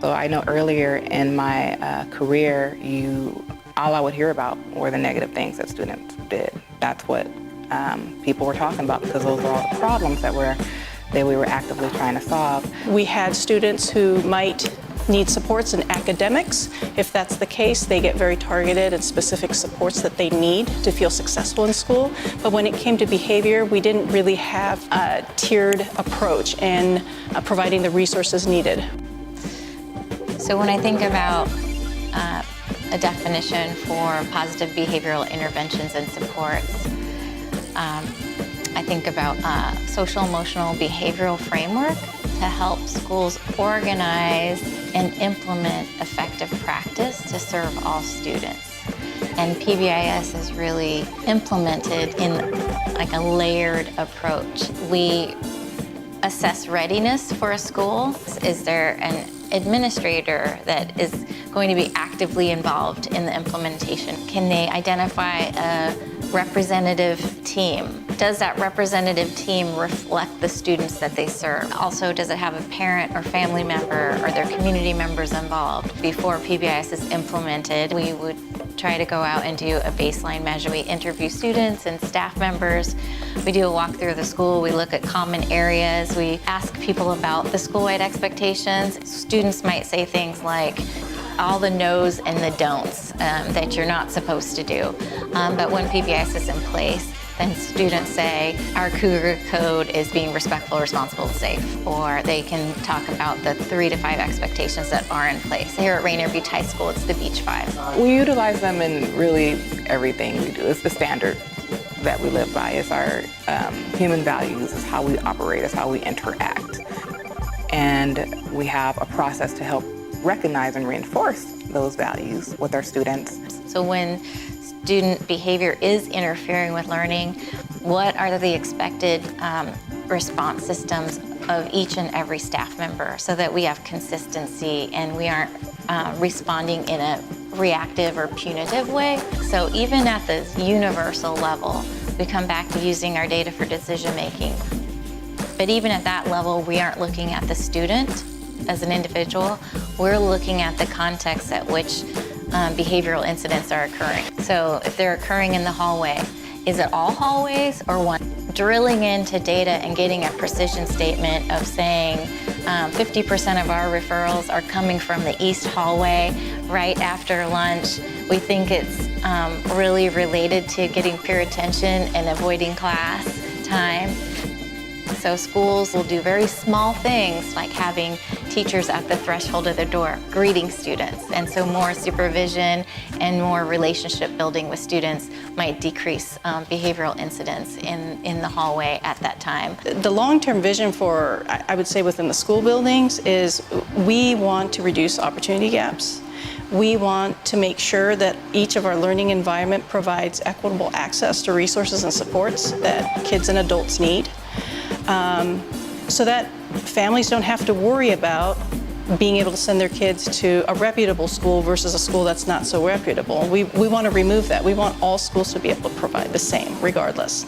So I know earlier in my career, all I would hear about were the negative things that students did. That's what people were talking about, because those were all the problems that we were actively trying to solve. We had students who might need supports in academics. If that's the case, they get very targeted and specific supports that they need to feel successful in school. But when it came to behavior, we didn't really have a tiered approach in providing the resources needed. So when I think about a definition for positive behavioral interventions and supports, I think about social emotional behavioral framework to help schools organize and implement effective practice to serve all students. And PBIS is really implemented in like a layered approach. We assess readiness for a school. Is there an administrator that is going to be actively involved in the implementation? Can they identify a representative team? Does that representative team reflect the students that they serve? Also, does it have a parent or family member or their community members involved? Before PBIS is implemented, we would try to go out and do a baseline measure. We interview students and staff members. We do a walk through the school. We look at common areas. We ask people about the school-wide expectations. Students might say things like, all the no's and the don'ts that you're not supposed to do. But when PBIS is in place, then students say, our Cougar code is being respectful, responsible, and safe. Or they can talk about the 3 to 5 expectations that are in place. Here at Rainier Beach High School, it's the Beach 5. We utilize them in really everything we do. It's the standard that we live by. It's our human values. It's how we operate. It's how we interact. And we have a process to help recognize and reinforce those values with our students. So when student behavior is interfering with learning, what are the expected response systems of each and every staff member so that we have consistency and we aren't responding in a reactive or punitive way? So even at the universal level, we come back to using our data for decision making. But even at that level, we aren't looking at the student as an individual. We're looking at the context at which behavioral incidents are occurring. So if they're occurring in the hallway, is it all hallways or one? Drilling into data and getting a precision statement of saying 50% of our referrals are coming from the east hallway right after lunch. We think it's really related to getting peer attention and avoiding class time. So schools will do very small things like having teachers at the threshold of their door greeting students. And so more supervision and more relationship building with students might decrease behavioral incidents in the hallway at that time. The long-term vision for, I would say, within the school buildings is we want to reduce opportunity gaps. We want to make sure that each of our learning environment provides equitable access to resources and supports that kids and adults need. So that families don't have to worry about being able to send their kids to a reputable school versus a school that's not so reputable. We want to remove that. We want all schools to be able to provide the same, regardless.